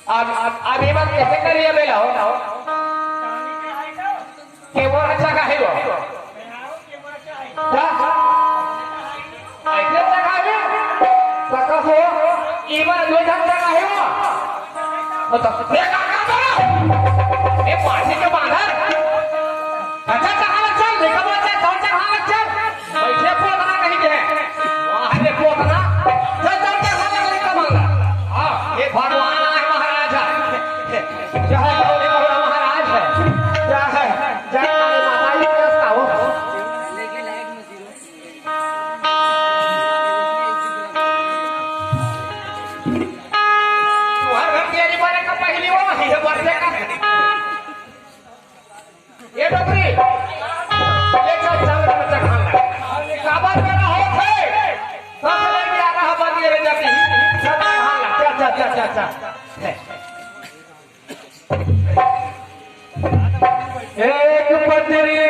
अब ये बात कैसे करिए बेला हो के वो अच्छा का है वो ऐसे जगह है सका हो ईमान दो जगह है वो मतलब ये का ये पार्टी के बाहर अच्छा कहां लग चल देखा बच्चा कौन सा कहां लग चल बैठे पोतना नहीं है वहां देखो पोतना चल चल के खाने वाली का मांगा हां ये भगवान है महाराज है जय गौरी महाराज है जय काली माता जी के साओ लेके लाइट में जीरो तुम्हारे घर की बने का पहली वो है बरसे का ये डोकरी ये चल चावल बच्चा खाना काबर मेरा हो थे सब ले भी आ रहा बंदी रे जाती सब खाना अच्छा एक पत्नी रहने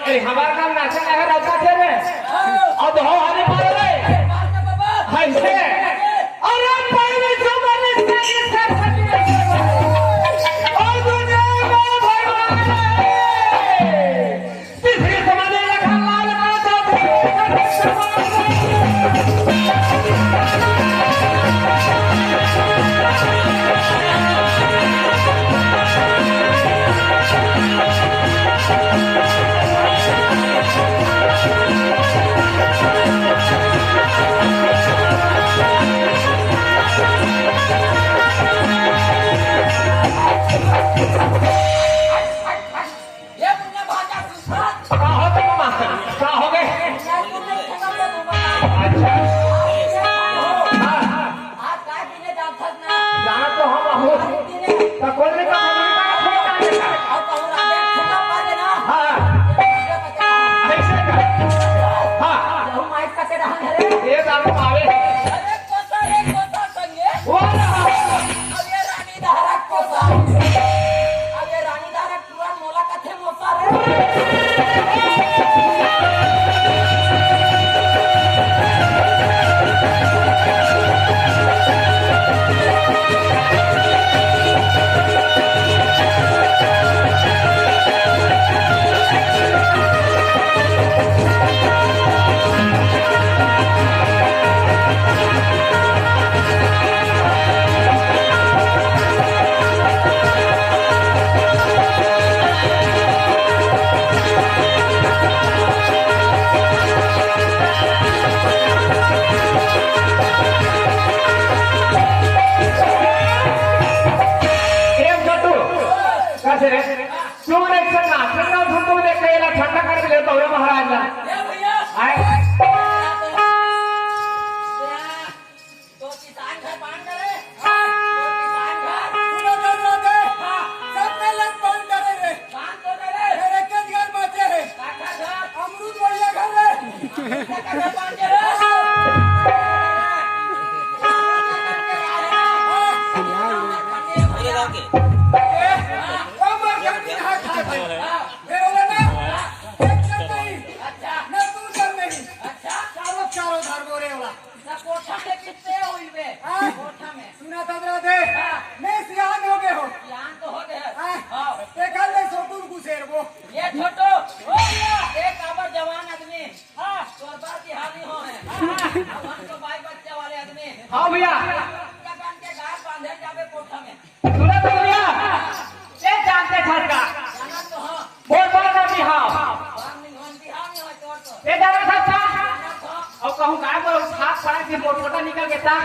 चाहिए हमारा नाम नाचन है राजा थे रे अब हो हरी पर रे हाय से अरे पहले जो मैंने से सर और दुनिया में भगवान तीसरी समाने लगा लाल से रे तू रे सन्ना सन्ना तुम देख के ला ठंडा कर ले तो महाराज ना ए भैया आए तो किसान घर बांध करे तो किसान घर सुनो तो दे सब में लग बांध करे रे बांध तो दे रे मेरे के घर बचे है काका घर अमरूद बढ़िया घर रे काका घर बांध रे हाँ भैया के गाय बांधे जावे कोठा में सुना तो भैया ये जानते छत का जाना तो हां बहुत बड़ा नाम बिहाव बिहार में है तोर तो ये जाना था जाना तो और कहूँ गाय को साफ पड़ा से मोटा निकल के था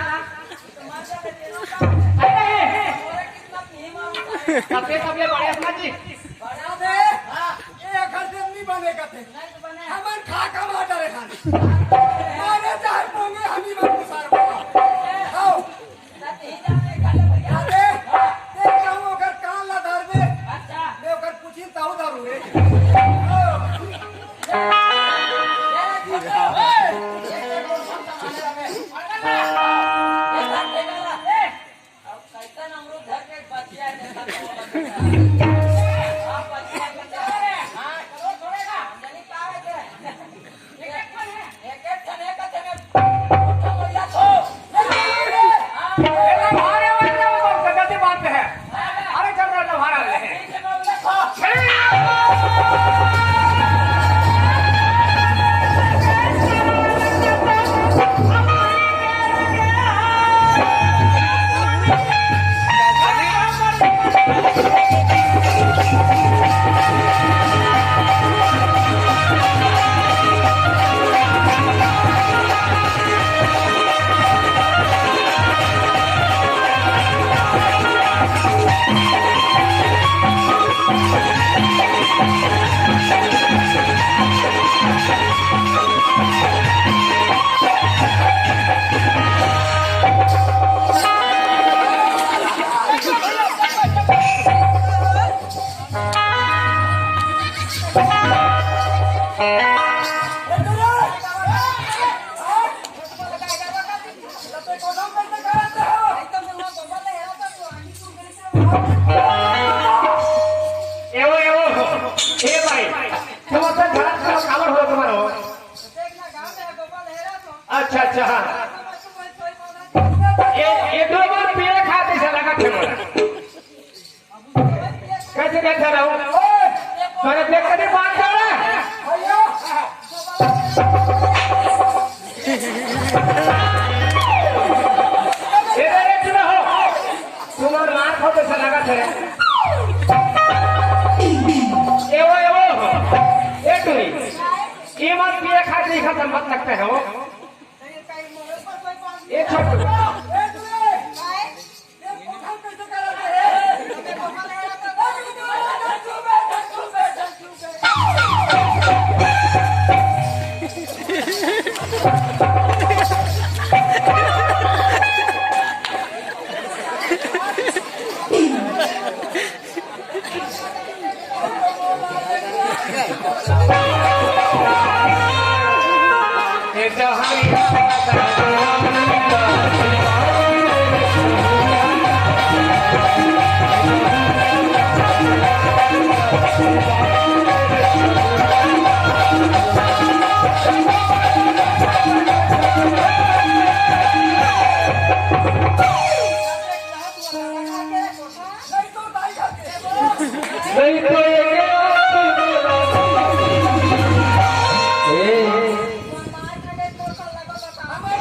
तुम्हारे पे तेरा अरे और कितना भीमा होता है सबसे सबले बड़े अपना जी बड़ा दे हां ये घर से नहीं बनेगा थे नहीं बने हमन खा खा मार रे खाने मारे चाहे पोंगे हम ही बात सार आओ नहीं जाने खाले भैया दे कहूं अगर कान ला धर दे अच्छा मैं अगर पूछी ताऊ धरू रे अच्छा अच्छा ये दो बार पीले खाते से लगा थे बोला कैसे कैसे रहूं मैंने देख कर बात कर रहा ये सुनो तुम्हारे मार खाते से लगा थे ये टूरी ये मत पीले खाते खत्म मत लगते हो ये छोड़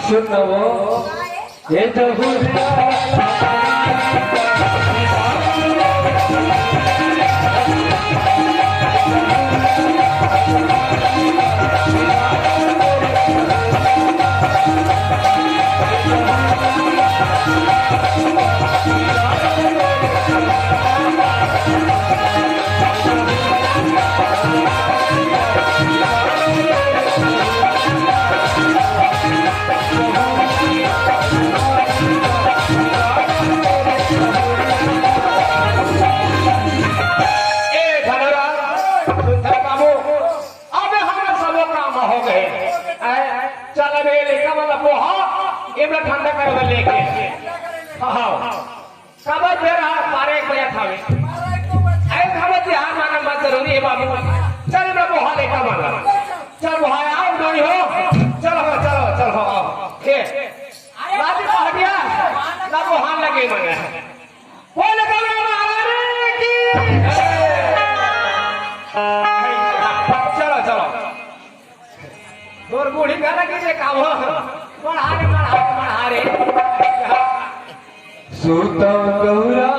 सुनो ये तो Thank you. करे लेके क्या करेंगे हाँ कब तेरा मारे एक बजा थावे मारा एक तो बच अरे खबर ध्यान माना मत जरूरी है बाबू चल मैं बुहा लेकर माना चल बुहा आओ दोई हो चलो आओ ये राजी को हटिया ना बुहा लगे मने बोल कमरा महारानी की चलो दूर बूढ़ी गाना कीजिए काम हो बढ़ा रे सुत गौरा